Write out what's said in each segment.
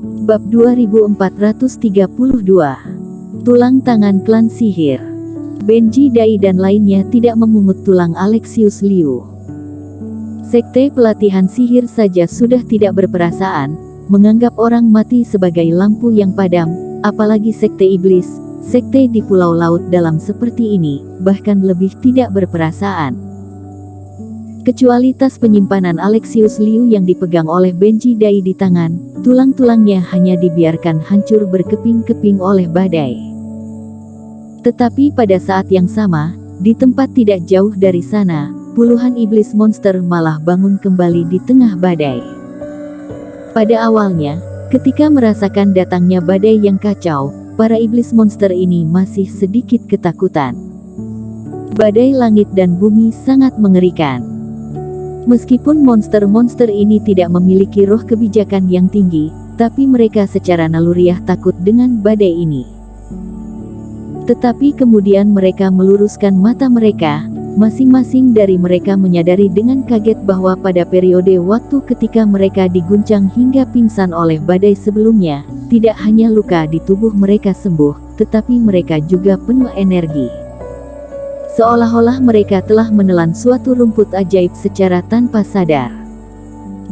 Bab 2432. Tulang tangan klan sihir. Benji Dai dan lainnya tidak memungut tulang Alexius Liu. Sekte pelatihan sihir saja sudah tidak berperasaan, menganggap orang mati sebagai lampu yang padam, apalagi sekte iblis, sekte di pulau laut dalam seperti ini, bahkan lebih tidak berperasaan. Kecuali tas penyimpanan Alexius Liu yang dipegang oleh Benji Dai di tangan, tulang-tulangnya hanya dibiarkan hancur berkeping-keping oleh badai. Tetapi pada saat yang sama, di tempat tidak jauh dari sana, puluhan iblis monster malah bangun kembali di tengah badai. Pada awalnya, ketika merasakan datangnya badai yang kacau, para iblis monster ini masih sedikit ketakutan. Badai langit dan bumi sangat mengerikan. Meskipun monster-monster ini tidak memiliki roh kebijakan yang tinggi, tapi mereka secara naluriah takut dengan badai ini. Tetapi kemudian mereka meluruskan mata mereka, masing-masing dari mereka menyadari dengan kaget bahwa pada periode waktu ketika mereka diguncang hingga pingsan oleh badai sebelumnya, tidak hanya luka di tubuh mereka sembuh, tetapi mereka juga penuh energi. Seolah-olah mereka telah menelan suatu rumput ajaib secara tanpa sadar.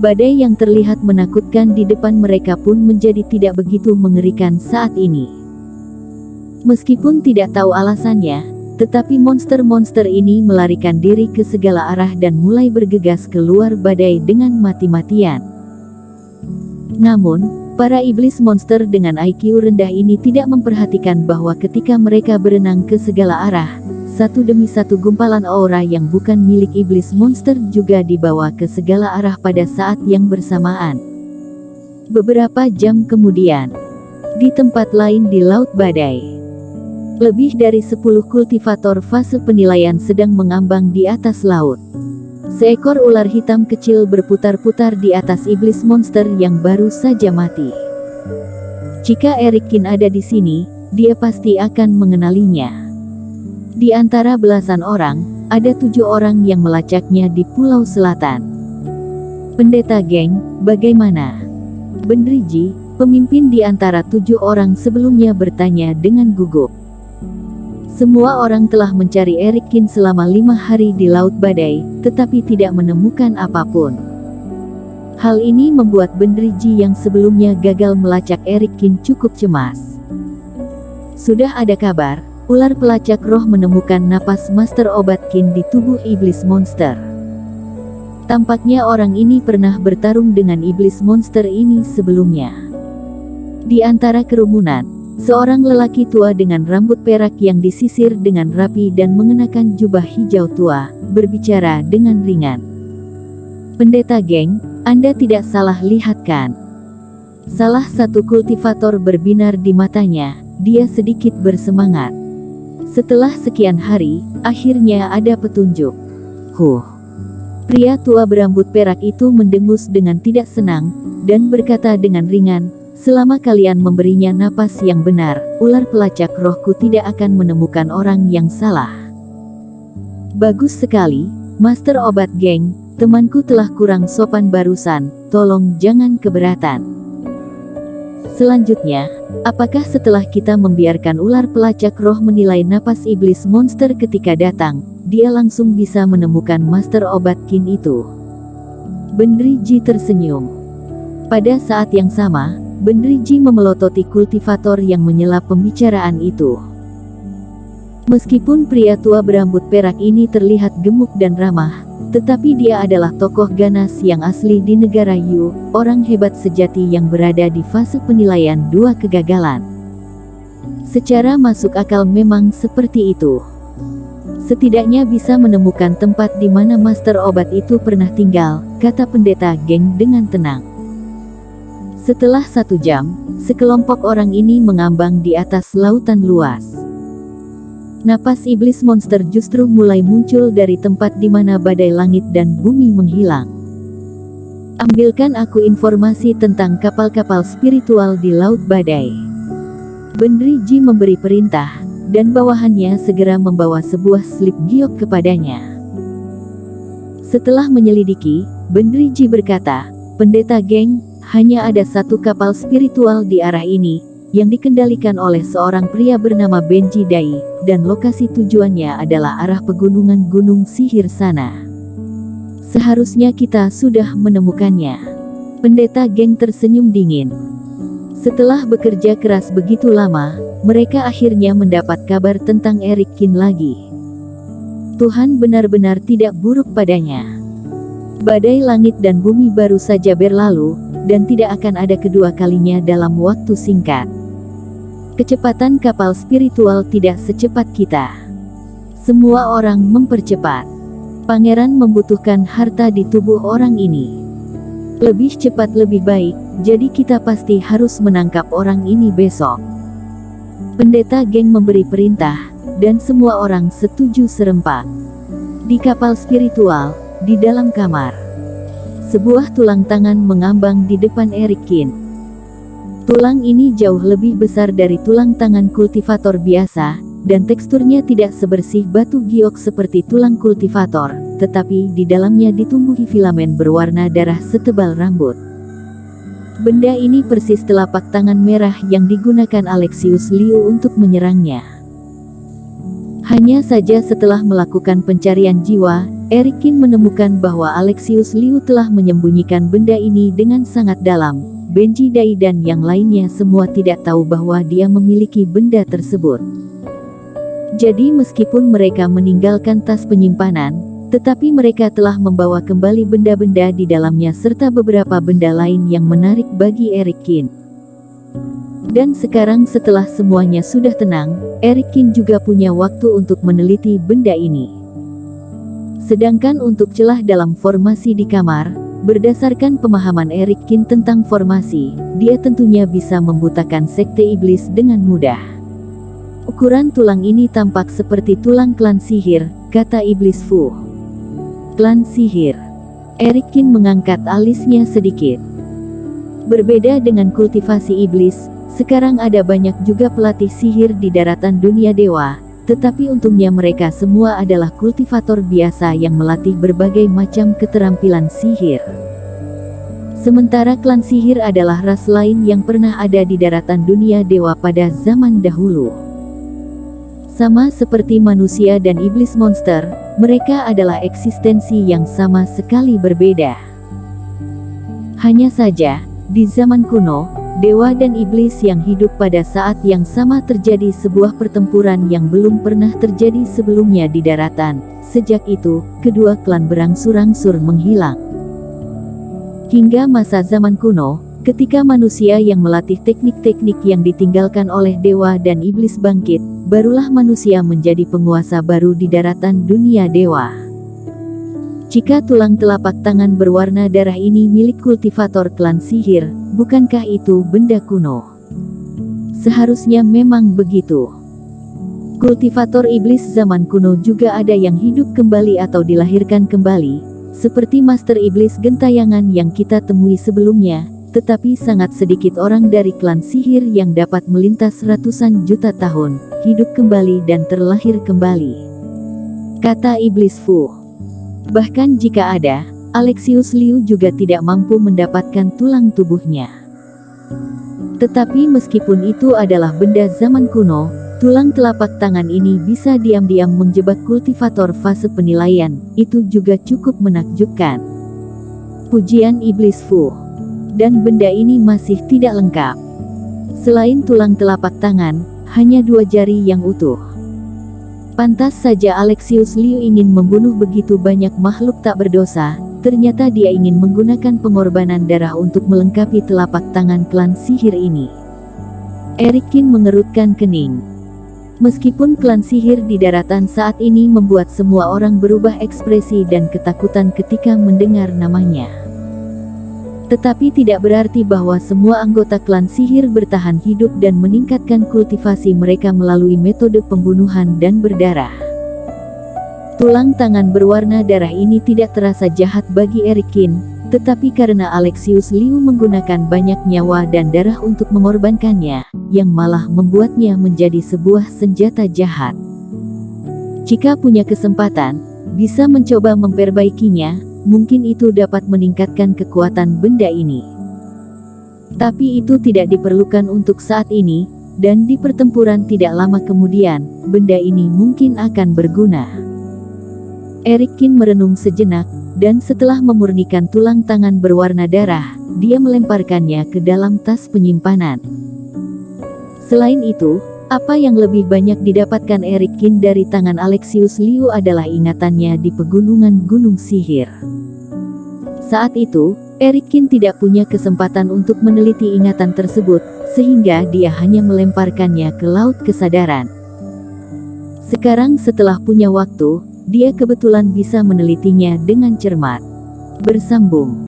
Badai yang terlihat menakutkan di depan mereka pun menjadi tidak begitu mengerikan saat ini. Meskipun tidak tahu alasannya, tetapi monster-monster ini melarikan diri ke segala arah dan mulai bergegas keluar badai dengan mati-matian. Namun, para iblis monster dengan IQ rendah ini tidak memperhatikan bahwa ketika mereka berenang ke segala arah, satu demi satu gumpalan aura yang bukan milik iblis monster juga dibawa ke segala arah pada saat yang bersamaan. Beberapa jam kemudian, di tempat lain di Laut Badai, lebih dari 10 kultivator fase penilaian sedang mengambang di atas laut. Seekor ular hitam kecil berputar-putar di atas iblis monster yang baru saja mati. Jika Erikin ada di sini, dia pasti akan mengenalinya. Di antara belasan orang, ada 7 orang yang melacaknya di Pulau Selatan. Pendeta geng, bagaimana? Bendriji, pemimpin di antara 7 orang sebelumnya bertanya dengan gugup. Semua orang telah mencari Erikin selama 5 hari di Laut Badai, tetapi tidak menemukan apapun. Hal ini membuat Bendriji yang sebelumnya gagal melacak Erikin cukup cemas. Sudah ada kabar, ular pelacak roh menemukan napas Master Obat Kin di tubuh iblis monster. Tampaknya orang ini pernah bertarung dengan iblis monster ini sebelumnya. Di antara kerumunan, seorang lelaki tua dengan rambut perak yang disisir dengan rapi dan mengenakan jubah hijau tua, berbicara dengan ringan. Pendeta geng, Anda tidak salah lihat kan? Salah satu kultivator berbinar di matanya, dia sedikit bersemangat. Setelah sekian hari, akhirnya ada petunjuk. Pria tua berambut perak itu mendengus dengan tidak senang, dan berkata dengan ringan, selama kalian memberinya napas yang benar, ular pelacak rohku tidak akan menemukan orang yang salah. Bagus sekali, Master Obat Geng, temanku telah kurang sopan barusan, tolong jangan keberatan. Selanjutnya, apakah setelah kita membiarkan ular pelacak roh menilai napas iblis monster ketika datang, dia langsung bisa menemukan Master Obat Kin itu? Bendriji tersenyum. Pada saat yang sama, Bendriji memelototi kultivator yang menyela pembicaraan itu. Meskipun pria tua berambut perak ini terlihat gemuk dan ramah, tetapi dia adalah tokoh ganas yang asli di negara Yu, orang hebat sejati yang berada di fase penilaian 2 kegagalan. Secara masuk akal memang seperti itu. Setidaknya bisa menemukan tempat di mana Master Obat itu pernah tinggal, kata pendeta geng dengan tenang. Setelah 1 jam, sekelompok orang ini mengambang di atas lautan luas. Napas iblis monster justru mulai muncul dari tempat di mana badai langit dan bumi menghilang. Ambilkan aku informasi tentang kapal-kapal spiritual di Laut Badai. Bendriji memberi perintah, dan bawahannya segera membawa sebuah slip giok kepadanya. Setelah menyelidiki, Bendriji berkata, pendeta geng, hanya ada satu kapal spiritual di arah ini, yang dikendalikan oleh seorang pria bernama Benji Dai, dan lokasi tujuannya adalah arah pegunungan Gunung Sihir sana. Seharusnya kita sudah menemukannya. Pendeta geng tersenyum dingin. Setelah bekerja keras begitu lama, mereka akhirnya mendapat kabar tentang Eric Kin lagi. Tuhan benar-benar tidak buruk padanya. Badai langit dan bumi baru saja berlalu, dan tidak akan ada kedua kalinya dalam waktu singkat. Kecepatan kapal spiritual tidak secepat kita. Semua orang mempercepat. Pangeran membutuhkan harta di tubuh orang ini. Lebih cepat lebih baik, jadi kita pasti harus menangkap orang ini besok. Pendeta geng memberi perintah, dan semua orang setuju serempak. Di kapal spiritual, di dalam kamar, sebuah tulang tangan mengambang di depan Eric Kin. Tulang ini jauh lebih besar dari tulang tangan kultivator biasa, dan teksturnya tidak sebersih batu giok seperti tulang kultivator, tetapi di dalamnya ditumbuhi filamen berwarna darah setebal rambut. Benda ini persis telapak tangan merah yang digunakan Alexius Liu untuk menyerangnya. Hanya saja setelah melakukan pencarian jiwa, Eric Kin menemukan bahwa Alexius Liu telah menyembunyikan benda ini dengan sangat dalam. Benji Dai dan yang lainnya semua tidak tahu bahwa dia memiliki benda tersebut. Jadi meskipun mereka meninggalkan tas penyimpanan, tetapi mereka telah membawa kembali benda-benda di dalamnya serta beberapa benda lain yang menarik bagi Eric Kin. Dan sekarang setelah semuanya sudah tenang, Eric Kin juga punya waktu untuk meneliti benda ini. Sedangkan untuk celah dalam formasi di kamar, berdasarkan pemahaman Eric Kin tentang formasi, dia tentunya bisa membutakan sekte iblis dengan mudah. Ukuran tulang ini tampak seperti tulang klan sihir, kata iblis Fu. Klan sihir. Eric Kin mengangkat alisnya sedikit. Berbeda dengan kultivasi iblis, sekarang ada banyak juga pelatih sihir di daratan dunia dewa, tetapi untungnya mereka semua adalah kultivator biasa yang melatih berbagai macam keterampilan sihir. Sementara klan sihir adalah ras lain yang pernah ada di daratan dunia dewa pada zaman dahulu. Sama seperti manusia dan iblis monster, mereka adalah eksistensi yang sama sekali berbeda. Hanya saja, di zaman kuno, dewa dan iblis yang hidup pada saat yang sama terjadi sebuah pertempuran yang belum pernah terjadi sebelumnya di daratan. Sejak itu, kedua klan berangsur-angsur menghilang. Hingga masa zaman kuno, ketika manusia yang melatih teknik-teknik yang ditinggalkan oleh dewa dan iblis bangkit, barulah manusia menjadi penguasa baru di daratan dunia dewa. Jika tulang telapak tangan berwarna darah ini milik kultivator klan sihir, bukankah itu benda kuno? Seharusnya memang begitu. Kultivator iblis zaman kuno juga ada yang hidup kembali atau dilahirkan kembali, seperti Master Iblis Gentayangan yang kita temui sebelumnya, tetapi sangat sedikit orang dari klan sihir yang dapat melintas ratusan juta tahun, hidup kembali dan terlahir kembali. Kata Iblis Fu. Bahkan jika ada, Alexius Liu juga tidak mampu mendapatkan tulang tubuhnya. Tetapi meskipun itu adalah benda zaman kuno, tulang telapak tangan ini bisa diam-diam menjebak kultivator fase penilaian, itu juga cukup menakjubkan. Pujian Iblis Fu. Dan benda ini masih tidak lengkap. Selain tulang telapak tangan, hanya 2 jari yang utuh. Pantas saja Alexius Liu ingin membunuh begitu banyak makhluk tak berdosa, ternyata dia ingin menggunakan pengorbanan darah untuk melengkapi telapak tangan klan sihir ini. Eric Kin mengerutkan kening. Meskipun klan sihir di daratan saat ini membuat semua orang berubah ekspresi dan ketakutan ketika mendengar namanya. Tetapi tidak berarti bahwa semua anggota klan sihir bertahan hidup dan meningkatkan kultivasi mereka melalui metode pembunuhan dan berdarah. Tulang tangan berwarna darah ini tidak terasa jahat bagi Eric Kin, tetapi karena Alexius Liu menggunakan banyak nyawa dan darah untuk mengorbankannya, yang malah membuatnya menjadi sebuah senjata jahat. Jika punya kesempatan, bisa mencoba memperbaikinya, mungkin itu dapat meningkatkan kekuatan benda ini. Tapi itu tidak diperlukan untuk saat ini, dan di pertempuran tidak lama kemudian, benda ini mungkin akan berguna. Erikin merenung sejenak, dan setelah memurnikan tulang tangan berwarna darah, dia melemparkannya ke dalam tas penyimpanan. Selain itu, apa yang lebih banyak didapatkan Erikin dari tangan Alexius Liu adalah ingatannya di pegunungan Gunung Sihir. Saat itu, Erikin tidak punya kesempatan untuk meneliti ingatan tersebut, sehingga dia hanya melemparkannya ke laut kesadaran. Sekarang setelah punya waktu, dia kebetulan bisa menelitinya dengan cermat. Bersambung.